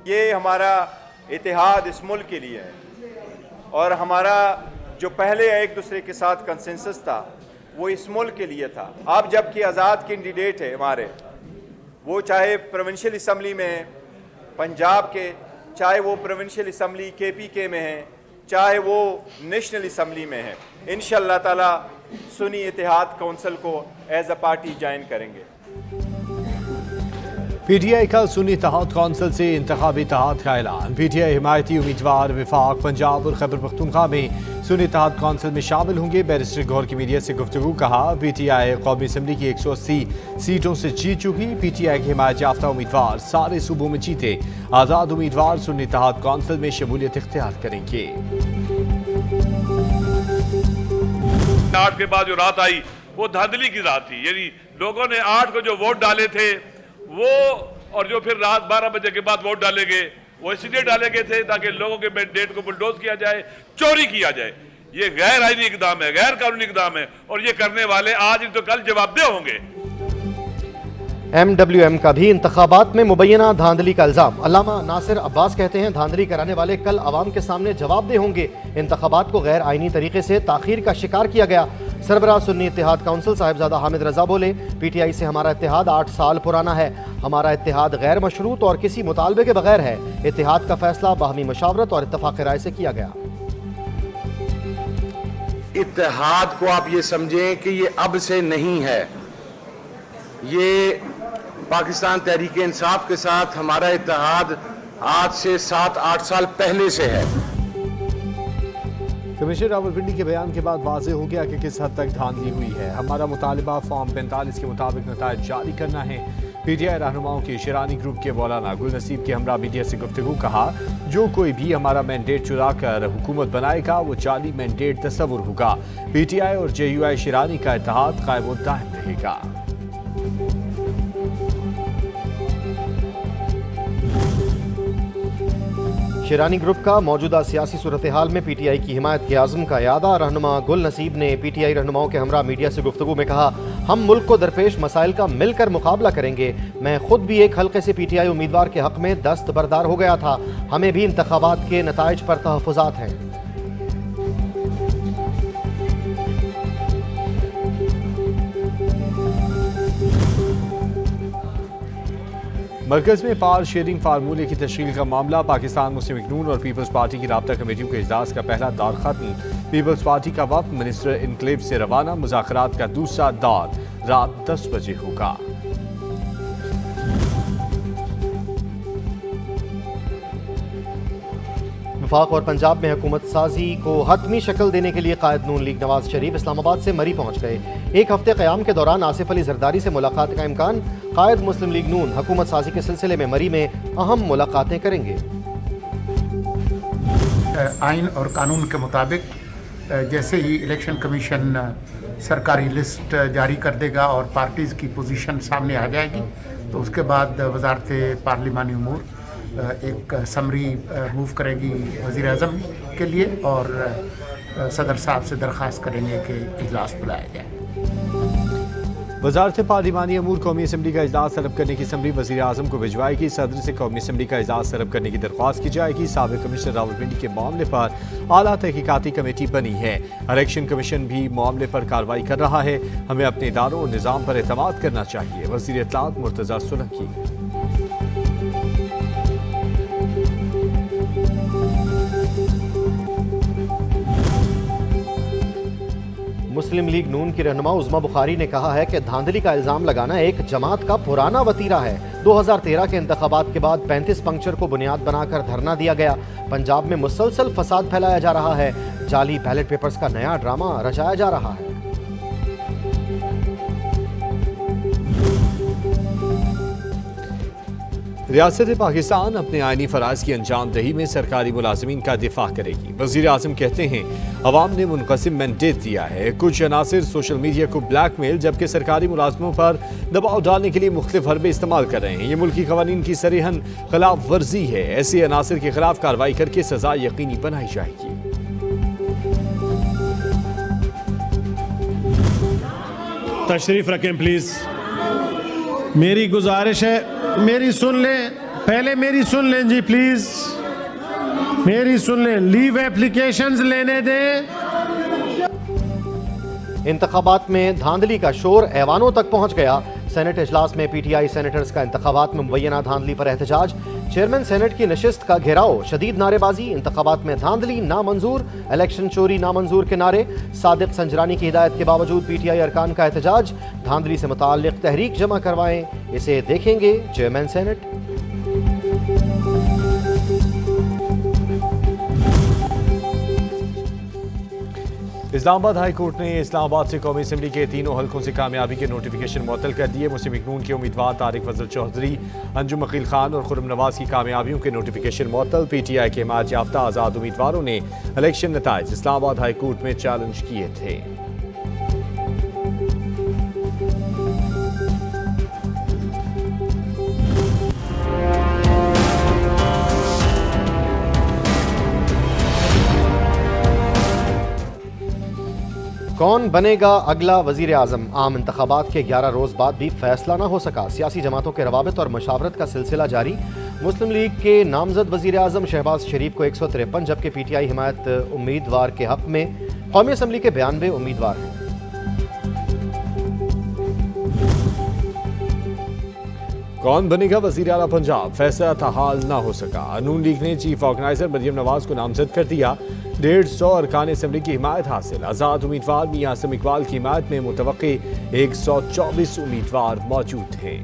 ये हमारा इतिहाद इस मुल्क के लिए है और हमारा जो पहले एक दूसरे के साथ कंसेंसस था वो इस मुल्क के लिए था। अब जबकि आज़ाद कैंडिडेट है हमारे, वो चाहे प्रोविंशियल असम्बली में है पंजाब के, चाहे वो प्रोविंशियल असम्बली KPK में है, चाहे वो नेशनल असम्बली में है, इंशाअल्लाह ताला सुन्नी इत्तेहाद कौंसिल को एज अ पार्टी ज्वाइन करेंगे। PTI का सुन्नी इत्तेहाद कौंसिल से इंतखाबी इत्तेहाद का ऐलान। PTI हिमायती उम्मीदवार विफाक, पंजाब और खैबर पख्तूनख्वा में सुन्नी इत्तेहाद कौंसिल में शामिल होंगे। बैरिस्टर गौहर की मीडिया से गुफ्तगू। कहा, PTI कौमी असम्बली की 180 सीटों से जीत चुकी। PTI के हिमायत याफ्ता उम्मीदवार सारे सूबों में जीते। आज़ाद उम्मीदवार सुन्नी इत्तेहाद कौंसिल में शमूलियत इख्तियार करेंगे। 8 के बाद जो रात आई वो धांधली की रात थी, यानी लोगों ने 8 को जो वोट डाले थे वो, और जो फिर रात 12 बजे के बाद वोट डाले गए वो इसलिए डाले गए थे ताकि लोगों के मैंडेट को बुलडोज किया जाए, चोरी किया जाए। ये गैर आईनी इकदाम है, गैर कानूनी इकदाम है और ये करने वाले आज नहीं तो कल जवाबदेह होंगे। MWM का भी इंतखाबात में मुबैना धांधली का इल्जाम। अल्लामा नासिर अब्बास कहते हैं, धांधली कराने वाले कल अवाम के सामने जवाबदेह होंगे। इंतखाबात को गैर आईनी तरीके से ताखीर का शिकार किया गया। सरबराह सुन्नी इत्तेहाद कौंसिल साहिबजादा हामिद रजा बोले, PTI से हमारा इत्तेहाद 8 साल पुराना है। हमारा इत्तेहाद गैर मशरूत और किसी मुतालबे के बगैर है। इत्तेहाद का फैसला बाहमी मशावरत और इत्तफाक राय से किया गया। इत्तेहाद को आप ये समझें कि ये अब से नहीं है, ये पाकिस्तान तहरीक इंसाफ के साथ हमारा इत्तेहाद आज से 7-8 साल पहले से है। कमिश्नर रावलपिंडी के बयान के बाद वाज़ेह हो गया कि किस हद तक धांधली हुई है। हमारा मुतालिबा फॉर्म 45 के मुताबिक नतायज जारी करना है। PTI रहनुमाओं के शिरानी ग्रुप के मौलाना गुल नसीब के हमरा मीडिया से गुफ्तगू। कहा, जो कोई भी हमारा मैंडेट चुरा कर हुकूमत बनाएगा वो जाली मैंडेट तस्वुर होगा। PTI और JUI शिरानी का इत्तेहाद कायम और दायम रहेगा। शिरानी ग्रुप का मौजूदा सियासी सूरत हाल में PTI की हिमायत के आज़म का यादा। रहनुमा गुल नसीब ने PTI रहनुमाओं के हमरा मीडिया से गुफ्तगू में कहा, हम मुल्क को दरपेश मसाइल का मिलकर मुकाबला करेंगे। मैं खुद भी एक हल्के से PTI उम्मीदवार के हक में दस्तबरदार हो गया था। हमें भी इंतखाबात के नताइज पर तहफ़्फ़ुज़ात हैं। मरकज़ में पावर शेयरिंग फार्मूले की तश्कील का मामला। पाकिस्तान मुस्लिम लीग नून और पीपल्स पार्टी की राब्ता कमेटियों के इजलास का पहला दौर खत्म। पीपल्स पार्टी का वफ्द मिनिस्टर इनक्लेव से रवाना। मुज़ाकरात का दूसरा दौर रात 10 बजे होगा। वफाक और पंजाब में हुकूमत साजी को हतमी शक्ल देने के लिए कायद नून लीग नवाज शरीफ इस्लामाबाद से मरी पहुंच गए। एक हफ्ते क़याम के दौरान आसिफ अली जरदारी से मुलाकात का इम्कान। कायद मुस्लिम लीग नून हुकूमत साजी के सिलसिले में मरी में अहम मुलाकातें करेंगे। आइन और कानून के मुताबिक जैसे ही इलेक्शन कमीशन सरकारी लिस्ट जारी कर देगा और पार्टीज़ की पोजीशन सामने आ जाएगी तो उसके बाद वजारत पार्लिमानी उमूर एक समरी मूव करेगी वज़ीर आज़म के लिए और सदर साहब से दरख्वास्त करेंगे कि इजलास बुलाया जाए। वजारत पार्लिमानी अमूर कौमी असम्बली का इजलास तलब करने की समरी वज़ीर आज़म को भिजवाएगी। सदर से कौमी असम्बली का इजलास तलब करने की दरख्वास्त की जाएगी। साबिक़ कमिश्नर रावलपिंडी के मामले पर आला तहकीकाती कमेटी बनी है। इलेक्शन कमीशन भी मामले पर कार्रवाई कर रहा है। हमें अपने इदारों और निज़ाम पर एतमाद करना चाहिए। वज़ीर इत्तलात मुर्तज़ा सुलही। मुस्लिम लीग नून की रहनुमा उज़्मा बुखारी ने कहा है कि धांधली का इल्ज़ाम लगाना एक जमात का पुराना वतीरा है। 2013 के इंतखाबात के बाद 35 पंक्चर को बुनियाद बनाकर धरना दिया गया। पंजाब में मुसलसल फसाद फैलाया जा रहा है। जाली बैलेट पेपर्स का नया ड्रामा रचाया जा रहा है। रियासत पाकिस्तान अपने आइनी फ़राइज़ की अंजामदही में सरकारी मुलाजमीन का दिफा करेगी। वज़ीर आज़म कहते हैं, अवाम ने मुनक़सिम मैंडेट दिया है। कुछ अनासिर सोशल मीडिया को ब्लैकमेल जबकि सरकारी मुलाजमों पर दबाव डालने के लिए मुख्तलिफ हरबे इस्तेमाल कर रहे हैं। ये मुल्की क़वानीन की सरीहन खिलाफ वर्जी है। ऐसे अनासिर के खिलाफ कार्रवाई करके सज़ा यकीनी बनाई जाएगी। तशरीफ रखें प्लीज। मेरी गुजारिश है, मेरी सुन लें। पहले मेरी सुन लें जी प्लीज, मेरी सुन लें। लीव एप्लीकेशंस लेने दें। इंतखाबात में धांधली का शोर ऐवानों तक पहुंच गया। सेनेट इजलास में पीटीआई सेनेटर्स का इंतखाबात में मुबैना धांधली पर एहतजाज। चेयरमैन सेनेट की नशिस्त का घेराव, शदीद नारेबाजी। इंतखाबात में धांधली नामंजूर, इलेक्शन चोरी नामंजूर के नारे। सादिक संजरानी की हिदायत के बावजूद पीटीआई अरकान का एहतजाज। धांधली से मुताल्लिक तहरीक जमा करवाएं, इसे देखेंगे chairman senate. Islamabad high court ने इस्लामाबाद से कौमी असम्बली के तीनों हल्कों से कामयाबी के नोटिफिकेशन मुअत्तल कर दिए। मुस्लिम लीग नून के उम्मीदवार तारिक फजल चौधरी, अंजुम अकील खान और खुर्रम नवाज की कामयाबियों के नोटिफिकेशन मुअत्तल। पीटीआई के हिमायत याफ्ता आज़ाद उम्मीदवारों ने इलेक्शन नताइज इस्लामाबाद हाई कोर्ट में चैलेंज किए थे। कौन बनेगा अगला वजीर आजम? आम इंतखाबात के 11 रोज बाद भी फैसला न हो सका। सियासी जमातों के रवाबित और मशावरत का सिलसिला जारी। मुस्लिम लीग के नामजद वजीर आजम शहबाज शरीफ को 153, जबकि पीटीआई हिमायत उम्मीदवार के हक में कौमी असम्बली के 92 उम्मीदवार हैं। कौन बनेगा वजीर आला पंजाब? फैसला ताहाल ना हो सका। नून लीग ने चीफ ऑर्गेनाइजर मरियम नवाज को नामजद कर दिया। 150 अरकान असम्बली की हिमायत हासिल। आज़ाद उम्मीदवार मियां आसिम इकबाल की हिमायत में मुतवक्की 124 उम्मीदवार मौजूद थे।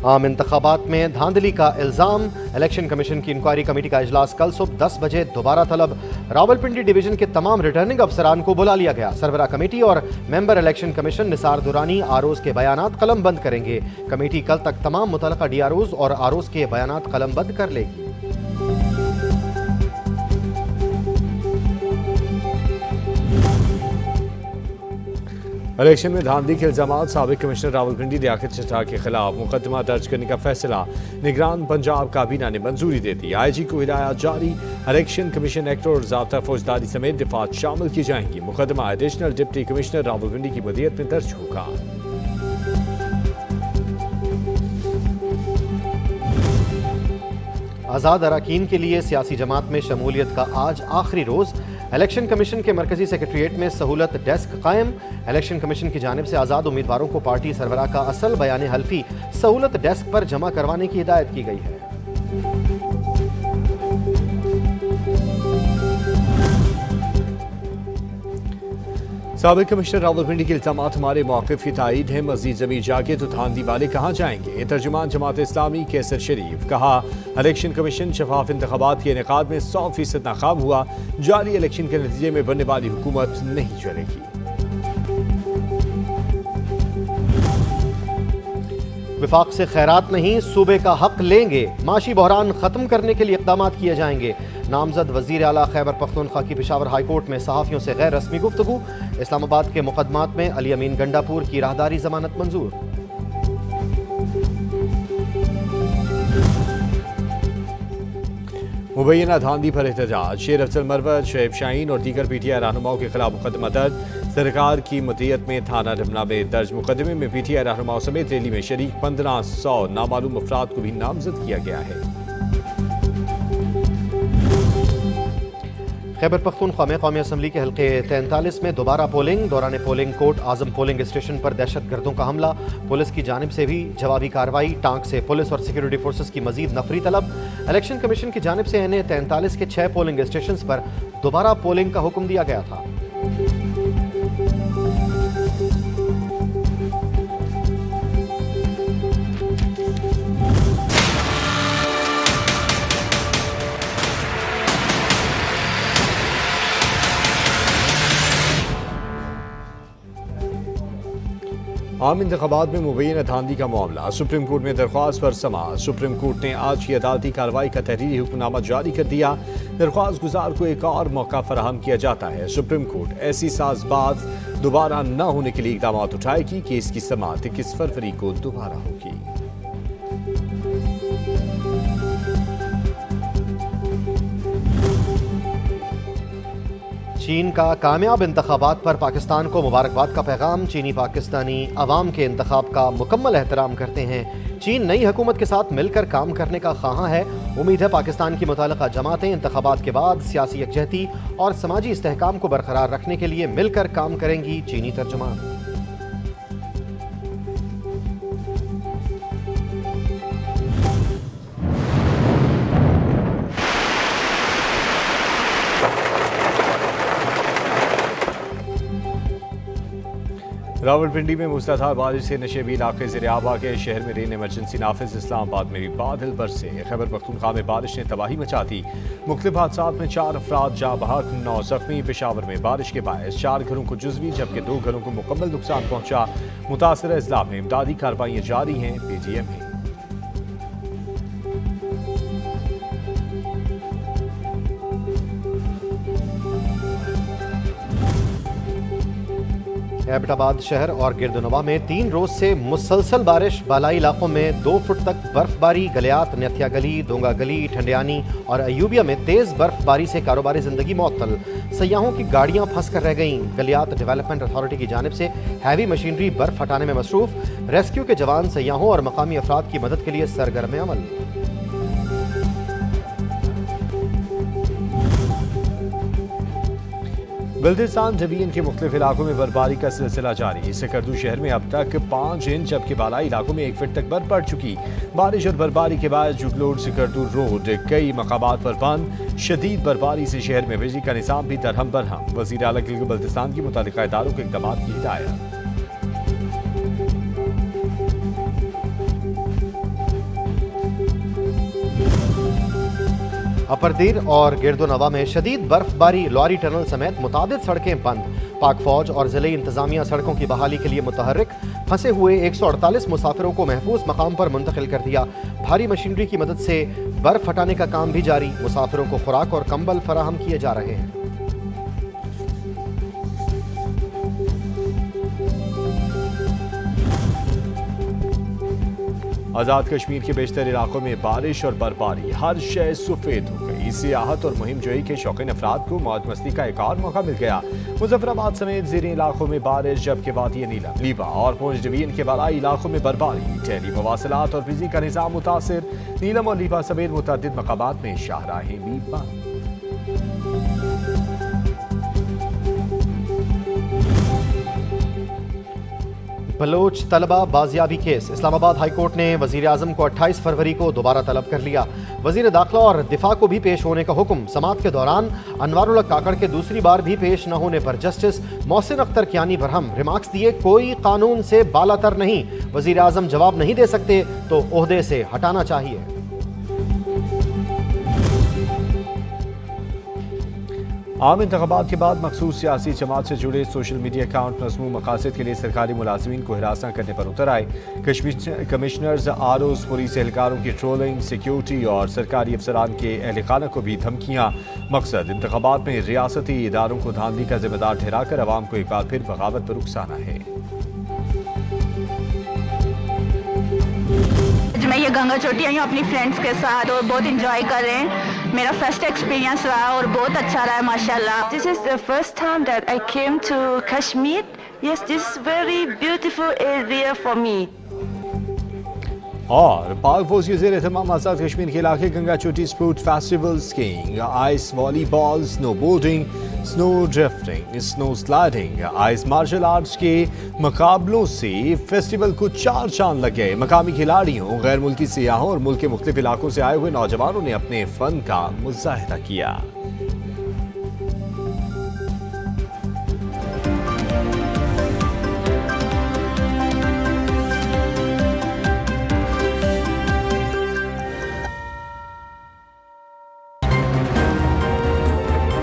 आम इंतखाबात में धांधली का इल्ज़ाम। इलेक्शन कमीशन की इंक्वायरी कमेटी का इजलास कल सुबह 10 बजे दोबारा तलब। रावलपिंडी डिवीजन के तमाम रिटर्निंग अफसरान को बुला लिया गया। सरबरा कमेटी और member election commission Nisar Durrani ROs के बयानात कलम बंद करेंगे। कमेटी कल तक तमाम मुतल्लका डीआरओज और आरओज के बयानात कलम बंद कर लेगी। इलेक्शन में धांधली के इल्जामात। साबिक कमिश्नर रावलपिंडी लियाकत चड्ढा के खिलाफ मुकदमा दर्ज करने का फैसला निगरान पंजाब काबीना ने मंजूरी दे दी। आईजी को हिदायत जारी। इलेक्शन कमीशन एक्ट और ज़ाब्ता फौजदारी समेत दिफात शामिल की जाएंगी। मुकदमा एडिशनल डिप्टी कमिश्नर रावलपिंडी की मदीयत में दर्ज होगा। आज़ाद अरकान के लिए सियासी जमात में शमूलियत का आज आखिरी रोज़। इलेक्शन कमीशन के मरकजी सेक्रेटरीट में सहूलत डेस्क कायम। इलेक्शन कमीशन की जानिब से आज़ाद उम्मीदवारों को पार्टी सरबराह का असल बयान हल्फी सहूलत डेस्क पर जमा करवाने की हिदायत की गई है। साबिक कमिश्नर रावलपिंडी के इल्जामात हमारे मौक़िफ़ की तायीद है। मज़ीद ज़मीन जाके तो धांधली वाले कहाँ जाएंगे? तर्जुमान जमात इस्लामी कैसर शरीफ कहा, इलेक्शन कमीशन शफाफ इंतखाबात के इनेकाद में 100% नाकाम हुआ। जारी इलेक्शन के नतीजे में बनने वाली हुकूमत नहीं चलेगी। विफाक से खैरात नहीं, सूबे का हक लेंगे। माशी बहरान खत्म करने के लिए इक़दाम किए जाएंगे। नामजद वज़ीर आला खैबर पख्तूनख्वा की पेशावर हाई कोर्ट में सहाफ़ियों से गैर रस्मी गुफ्तगू। इस्लामाबाद के मुकदमात में अली अमीन गंडापुर की राहदारी जमानत मंजूर। मुबैना धांधली पर एहतजाज। शेर अफजल मरवत, शुएब शाहीन और दीगर पीटीआई रहनुमाओं के खिलाफ मुकदमा दर्ज। सरकार की मदीयत में थाना रमना में दर्ज मुकदमे में पीटीआई रहनुमाओं समेत रैली में शरीक 1500 नामालूम अफराद को भी नामजद किया गया है। खैबर पख्तूनख्वा में कौमी असम्बली के हल्के 43 में दोबारा पोलिंग। दौरान पोलिंग कोर्ट आजम पोलिंग स्टेशन पर दहशतगर्दों का हमला। पुलिस की जानिब से भी जवाबी कार्रवाई। टांक से पुलिस और सिक्योरिटी फोर्सेस की मजीद नफरी तलब। इलेक्शन कमीशन की जानिब से NA 43 के 6 पोलिंग स्टेशन पर दोबारा पोलिंग का हुक्म दिया गया था। आम इंतखाबात में मुबैना धांधली का मामला। सुप्रीम कोर्ट में दरख्वास्त पर समाअत। सुप्रीम कोर्ट ने आज की अदालती कार्रवाई का तहरीरी हुक्मनामा जारी कर दिया। दरख्वास्त गुजार को एक और मौका फराहम किया जाता है। सुप्रीम कोर्ट ऐसी साज़बात दोबारा न होने के लिए इक़दाम उठाएगी। केस की समाअत 21 फरवरी को दोबारा होगी। चीन का कामयाब इंतखाबात पर पाकिस्तान को मुबारकबाद का पैगाम। चीनी पाकिस्तानी अवाम के इंतखाब का मुकम्मल एहतराम करते हैं। चीन नई हुकूमत के साथ मिलकर काम करने का ख्वाहां है। उम्मीद है पाकिस्तान की मुताल्लिक़ा जमातें इंतखाबात के बाद सियासी यकजहती और समाजी इस्तेहकाम को बरकरार रखने के लिए मिलकर काम करेंगी। चीनी तर्जुमान। रावलपिंडी में मूसलाधार बारिश से नशेबी इलाके ज़ेर-ए-आब आ गए। शहर में रेन इमरजेंसी नाफिज। इस्लामाबाद में भी बादल बरसे। खैबर पख्तूनख्वा में बारिश ने तबाही मचा दी। मुख्तलिफ हादसात में 4 अफराद जाँ बहक, 9 जख्मी। पेशावर में बारिश के बायस 4 घरों को जुज़वी जबकि 2 घरों को मुकम्मल नुकसान पहुंचा। मुतासर अजला में इमदादी कार्रवाइयाँ जारी हैं। PGM में एबटाबाद शहर और गिरदनवा में 3 रोज से मुसलसल बारिश। बालाई इलाकों में 2 फुट तक बर्फबारी। गलियात, नथिया गली, दोंगा गली, ठंडियानी और अयूबिया में तेज बर्फबारी से कारोबारी जिंदगी मुअत्तल। सयाहों की गाड़ियां फंस कर रह गईं। गलियात डेवलपमेंट अथॉरिटी की जानिब से हैवी मशीनरी बर्फ हटाने में मसरूफ। रेस्क्यू के जवान सयाहों और मकामी अफराद की मदद के लिए सरगर्म अमल। बल्दिस्तान डिवीजन के मुख्तलिफ इलाकों में बर्फबारी का सिलसिला जारी। सिकरदू शहर में अब तक 5 इंच जबकि बालाई इलाकों में 1 फीट तक बर्फ पड़ चुकी। बारिश और बर्फबारी के बाद जुगलोड सिकरदू रोड कई मकामात पर बंद। शदीद बर्फबारी से शहर में बिजली का निज़ाम भी दरहम बरहम। वज़ीर आला गिलगित बल्तिस्तान की मुताल्लिक़ा इदारों के इक़दामात की हिदायत। अपरदीर और गिरदोनवा में शदीद बर्फबारी। लॉरी टनल समेत मुतादिद सड़कें बंद। पाक फौज और ज़िले इंतजामिया सड़कों की बहाली के लिए मुतहर्रिक। फंसे हुए 148 मुसाफिरों को महफूज मकाम पर मुंतकिल कर दिया। भारी मशीनरी की मदद से बर्फ हटाने का काम भी जारी। मुसाफिरों को खुराक और कंबल फराहम किए जा रहे हैं। आज़ाद कश्मीर के बेशतर इलाकों में बारिश और बर्फबारी। हर शय सफ़ेद हो गई। सियाहत और मुहिम जोई के शौकीन अफराद को मौज मस्ती का एक और मौका मिल गया। मुजफ्फराबाद समेत ज़ेरी इलाकों में बारिश जबकि वादी नीलम, लीबा और पूंछ डिवीजन के बालाई इलाकों में बर्फबारी। टेली मवासलात और बिजली का निज़ाम मुतासिर। नीलम और लीबा समेत मुतअद्दिद मकामात में शाहराहें भी बंद। बलोच तलबा बाजियाबी केस। इस्लामाबाद हाई कोर्ट ने वज़ीर आज़म को 28 फरवरी को दोबारा तलब कर लिया। वज़ीर दाखिला और दिफा को भी पेश होने का हुक्म। समाअत के दौरान अनवारुल्लाह काकड़ के दूसरी बार भी पेश न होने पर जस्टिस मोहसिन अख्तर कियानी बरहम रिमार्क्स दिए, कोई कानून से बालातर नहीं। वज़ीर आज़म जवाब नहीं दे सकते तो ओहदे से हटाना चाहिए। आम इंतखाबात के बाद मखसूस सियासी जमात से जुड़े सोशल मीडिया अकाउंट मज़मूम मकासद के लिए सरकारी मुलाजिमीन को हिरास न करने पर उतर आए। कमिश्नर्स, ROs, पुलिस एहलकारों की ट्रोलिंग, सिक्योरिटी और सरकारी अफसरान के एहलखाना को भी धमकियाँ। मकसद इंतखाबात में रियासती इदारों को धांधली का जिम्मेदार ठहराकर अवाम को एक बार फिर बगावत पर उकसाना है। मैं ये गंगा चोटी आई हूँ अपनी फ्रेंड्स के साथ और बहुत इंजॉय कर रहे हैं। मेरा फर्स्ट एक्सपीरियंस रहा और बहुत अच्छा रहा है माशाल्लाह। This is the first time that I came to Kashmir. Yes, this is very beautiful area for me. और पाक फौज के ज़ेर एहतमाम आज़ाद कश्मीर के इलाके Ganga Choti sport festival, skiing, ice volleyball, snowboarding, snow drifting, snow sliding, ice martial arts के मुकाबलों से फेस्टिवल को 4 चांद लग गए। मकामी खिलाड़ियों, गैर मुल्की सियाहों और मुल्क के मुख्तलिफ इलाकों से आए हुए नौजवानों ने अपने फन का मुजाहिरा किया।